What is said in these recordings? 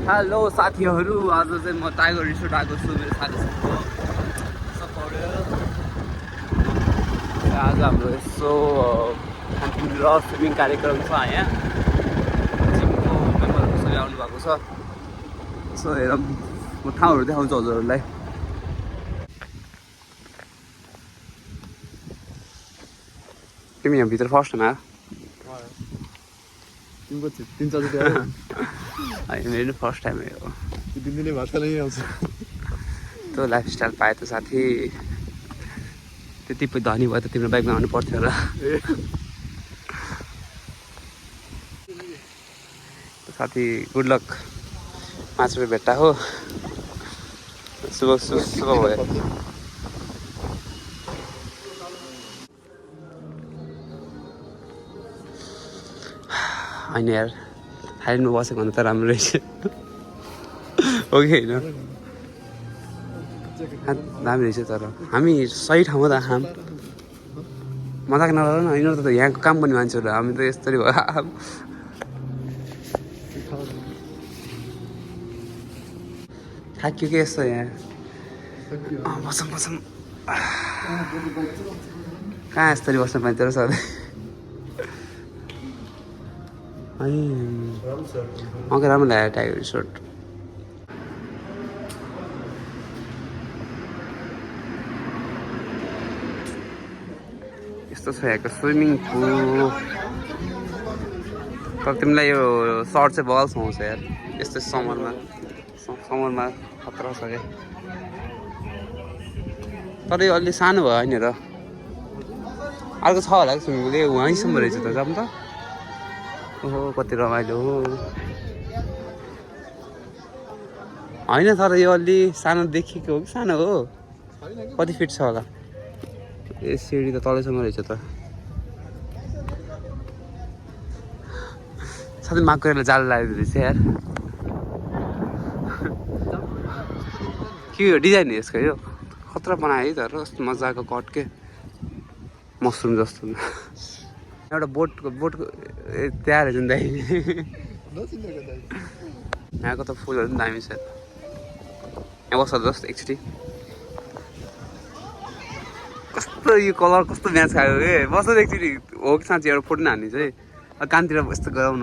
Hello साथीहरू, आज चाहिँ म टाइगर रिसोर्ट आएको छु मेरो साथीसँग। आज हाम्रो यसो क्याम्पिङ र स्विमिङ कार्यक्रम छ यहाँ। जिमको मेम्बरहरू सबै आउनु भएको छ। यसो हेरौँ, म ठाउँहरू देखाउँछु हजुरहरूलाई। तिमी यहाँ भित्र फर्स्ट टाइम आयो? मेरो फर्स्ट टाइम हो। त्यो लाइफस्टाइल पाए त साथी त्यति धनी भयो त तिम्रो बाइकमा आउनु पर्थ्यो होला। साथी गुड लक, 5 रुपियाँ भेट्टा हो। शुभ भयो। होइन यार, थाइल्यान्डमा बसेको भन्दा त राम्रो रहेछ हो कि होइन? दामी रहेछ तर हामी सही ठाउँमा त आँखाम मजाक नगर न। यिनीहरू त यहाँको काम गर्ने मान्छेहरू, हामी त यस्तरी भयो। थाक्यो कि यस्तो यहाँ बसौँ कहाँ यस्तरी बस्नु पाइन्छ र सधैँ। मलाई राम्रो लाग्यो टाइगर रिसोर्ट। यस्तो छ यहाँको स्विमिङ पुल। तर तिमीलाई यो सर्ट चाहिँ बल सुहाउँछ यार। यस्तो समरमा खतरा छ क्या। तर यो अलि सानो भयो होइन र? अर्को छ होला कि स्विमिङ पुल? वहीँसम्म रहेछ त, जाऊँ त। ओहो कति रमाइलो हो। होइन तर यो अलि सानो देखिएको हो कि सानो हो? कति फिट छ होला? ए सिँढी त तलैसम्म रहेछ त। साथै माकुराले जाल लगाइदिँदो रहेछ यार। के हो डिजाइन यसको? यो खतरा बनायो है तर, कस्तो मजाको कट के मसरुम जस्तो। एउटा बोटको त्यहाँ रहेछ नि दाइ। यहाँको त फुलहरू पनि दामी छ। यहाँ बस्छ जस्तो एकचोटि। कस्तो यो कलर कस्तो म्याच खायो ए। बस्छ एकचोटि हो कि साँच्ची एउटा फोटो हानिदिन्छ है। कानतिर यस्तो गराउन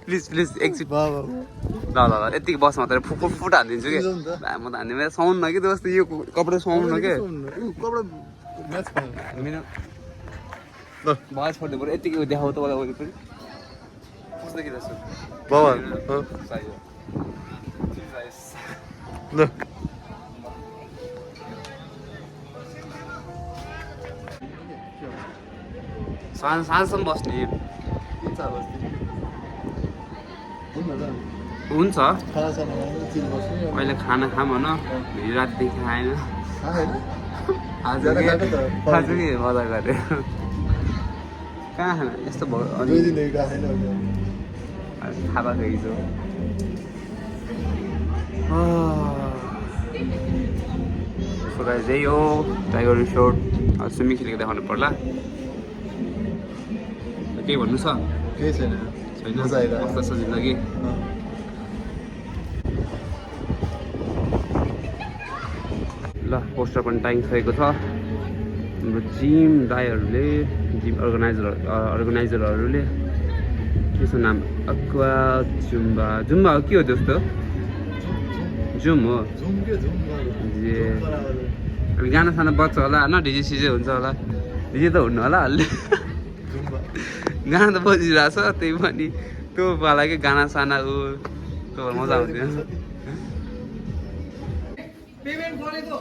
प्लिज एकचोटि। ल यतिकै बस मात्रै फुट हानिदिन्छु कि। म त हान्ने मेरो सुहाउनु न कि जस्तो यो कपडा सुहाउनु न के। भएस फोटो पऱ्यो यतिकै देखाउ त मलाई वरिपरि कस्तो देखिरहेछ ल। साँझसम्म बस्ने हुन्छ। अहिले खाना खाऊँ भन, हिजो रातिदेखि खाएन। आज के मजा गऱ्यो। कहाँ खाना यस्तो भयो? थाहा भएको हिजो सो गाइस यही हो टाइगर रिसोर्ट। स्विमिङ खेलेको देखाउनु पर्ला। केही भन्नु छ? केही छैन। कस्तो छ जिन्दगी? ल पोस्टर पनि टाँगिसकेको छ। हाम्रो जिम दाइहरूले, जिम अर्गनाइजरहरूले के छ नाम? अक्वा जुम्बा हो के हो त्यस्तो? जुम हो। अनि गाना साना बज्छ होला होइन? डिजे सिजे हुन्छ होला? डिजे त हुन्न होला अलि। गाना त बजिरहेछ त्यही पनि त्यो वाला के गाना साना ऊ त्यो मजा आउँथ्यो। पेमेन्ट गरेको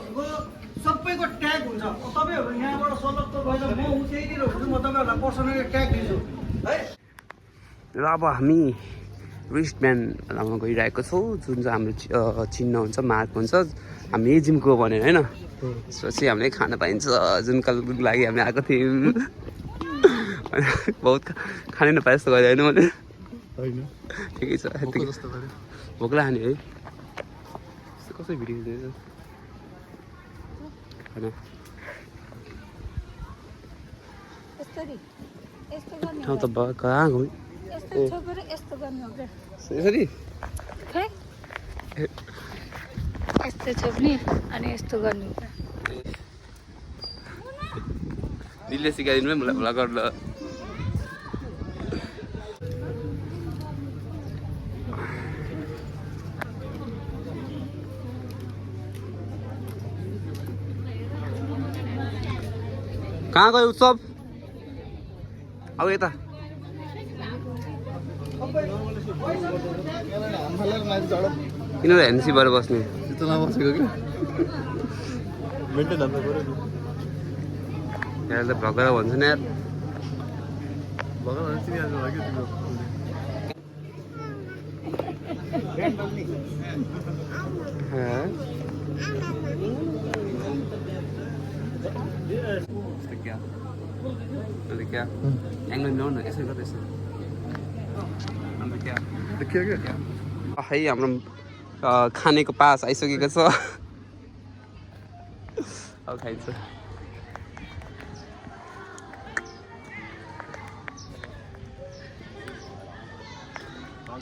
सबैको ट्याग हुन्छ। तपाईँहरू यहाँबाट सलक्क गएर म उतैतिर हुन्छु, म तपाईँहरूलाई पर्सनली ट्याग दिन्छु है। र अब हामी रिस्ट ब्यान्ड लगाउन गइरहेको छौँ, जुन चाहिँ हाम्रो चिन्ह हुन्छ, मार्क हुन्छ। हामी यही जिमको भनेर होइन। त्यसपछि हामीले खान पाइन्छ, जुन कालको लागि हामी आएको थियौँ। बहुत खानै नपाए जस्तो गरेँ होइन मैले? ठिकै छ। भोक लाग्यो नि है? कसै भिडियो ठाउँ त कहाँ घुम्यो यसरी? यस्तो छोप्ने अनि यस्तो गर्नु दिदीले सिकाइदिनु है मलाई भ्लग गर्न कहाँ गयो उत्सव अब यता किन हेन्सी भएर बस्ने यार त भगर भन्छ नि यार क्या अन्त क्या एङ्गल मिलाउनु न यसरी गर्दा यसरी अन्त क्या है हाम्रो खानेको पास आइसकेको छ अब खाइन्छ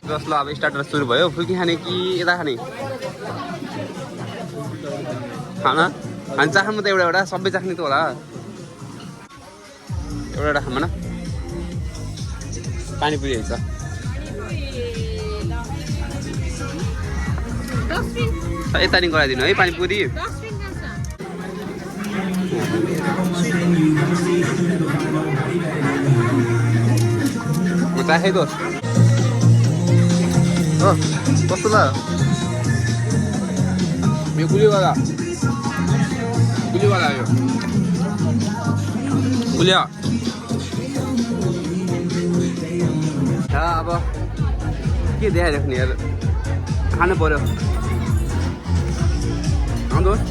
जसलो अब स्टार्टर सुरु भयो फुल्की खाने कि यता खाने खाना खान चाख्नु त एउटा एउटा सबै चाख्ने त होला एउटा एउटा खामा न पानीपुरी हैछ यता नि गराइदिनु है पानीपुरी म चाखे दोस्त कस्तो लाग्यो यो गुलिवाला यो गुलिया अब के देखाइराख्ने यार खानु पर्यो दोस्त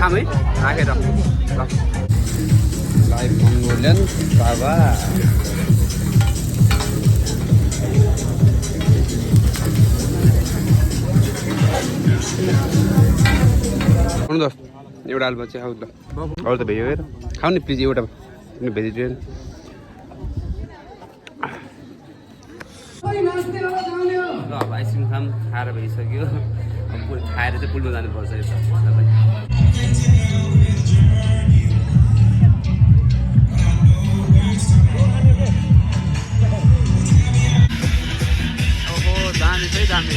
खाम है राखेर ल लाइभ मङ्गोलियन बाबा दोस्त एउटा आलु चाहिँ खाऊ ल अरू त भेज हेर खाऊ नि प्लिज एउटा भेजिटेरियन ल अब आइसक्रिम खाम खाएर भइसक्यो अब खाएर चाहिँ पुलमा जानुपर्छ यता ओहो जाने चाहिँ जाने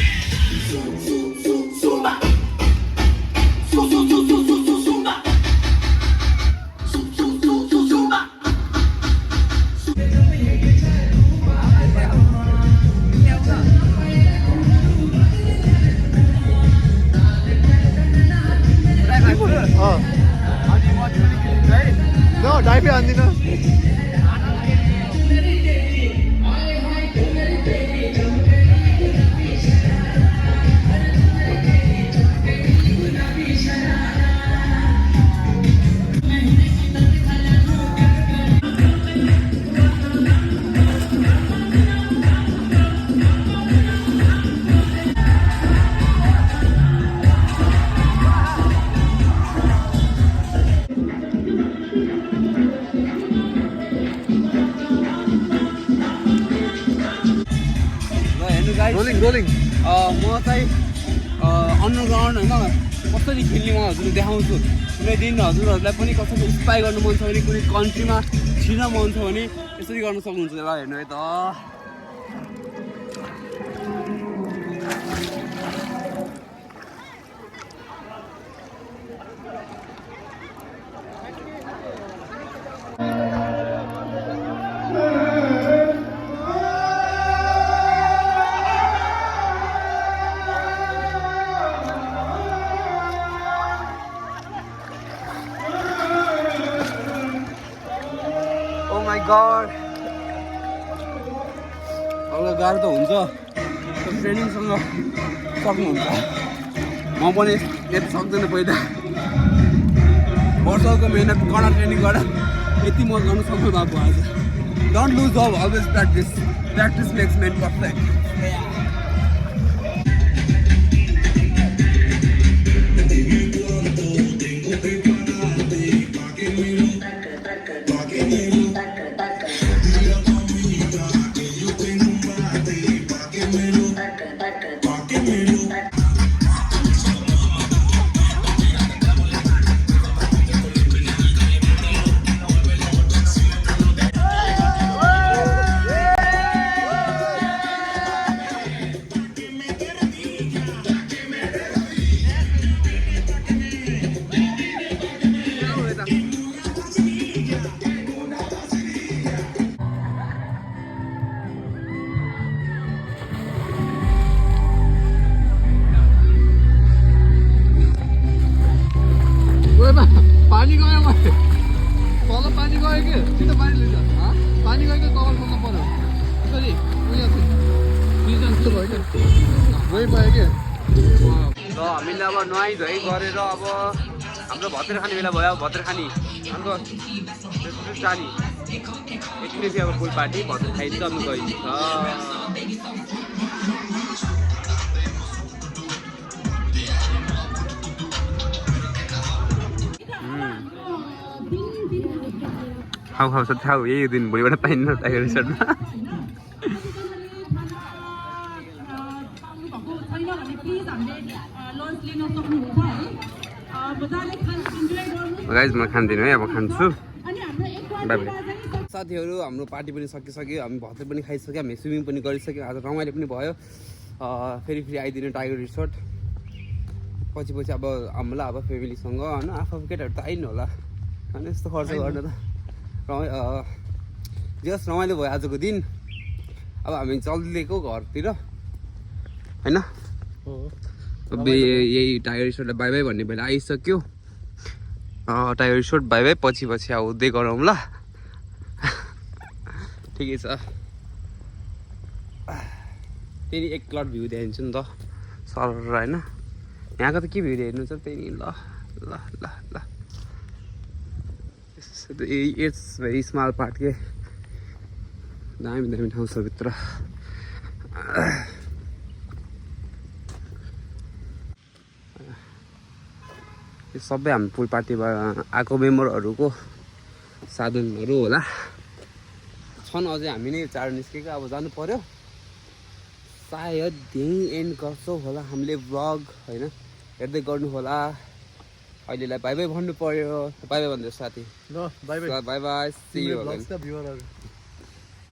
डाइफे हान्दिनँ रोलिङ म चाहिँ अन्डरग्राउन्ड होइन कसरी खेल्ने म हजुरले देखाउँछु कुनै दिन हजुरहरूलाई पनि कसरी इन्सपायर गर्नु मन छ भने कुनै कन्ट्रीमा छिर्न मन छ भने यसरी गर्न सक्नुहुन्छ ल हेर्नु है त गड अब गाह्रो त हुन्छ ट्रेनिङसँग सक्नुहुन्छ म पनि यति सक्दैन पहिला वर्षको मेहनत कडा ट्रेनिङ गरेर यति म गर्नु सक्नु भएको आज don't lose hope always practice makes man perfect तल पानी गयो कि सिधै पानी लिन्छ पानी गयो कि कभर खोल्नु पर्यो यसरी उयो सिजन जस्तो भयो क्या गइ पायो कि ल हामीले अब नुहाइ धुवाइ गरेर अब हाम्रो भतेर खाने बेला भयो भतेर खाने हाम्रो जाने एकैछिन अब फुल पार्टी भतेर खाइसक्नु गइन्छ खाऊ खाऊ सब खाऊ यही दिन भोलिबाट पाइन्न टाइगर रिसोर्टमा गाइज म खान्दिनँ है अब खान्छु बाई बाई साथीहरू हाम्रो पार्टी पनि सकिसक्यो हामी भतेर पनि खाइसक्यो हामी स्विमिङ पनि गरिसक्यौँ आज रमाइलो पनि भयो फेरि आइदिनु टाइगर रिसोर्ट पछि अब हामीलाई अब फ्यामिलीसँग होइन आफू केटाहरू त आइनु होला होइन यस्तो खर्च गर्न त जस रमाइलो भयो आजको दिन अब हामी चल्दिएको घरतिर होइन यही टाइगर रिसोर्टलाई बाई बाई भन्ने बेला आइसक्यो टाइगर रिसोर्ट बाई बाई पछि आउँदै गरौँ ल ठिकै छ त्यही एक क्लट भ्यू देखाइदिन्छु नि त सर होइन यहाँको त के भ्यू हेर्नु छ त्यही ल ल ल ल इट्स भेरी स्मल पार्ट के दामी ठाउँ छ भित्र यो सबै हामी पुल पार्टीमा आएको मेम्बरहरूको साधनहरू होला छन् अझै हामी नै चाँडो निस्केको अब जानु पर्यो सायद यहीँ एन्ड गर्छौँ होला हामीले भ्लग होइन हेर्दै गर्नु होला अहिलेलाई बाई बाई भन्नु पर्यो बाई बाई भन्दैछ साथी ल bye bye bye bye see you भ्लग्सका भ्युअरहरू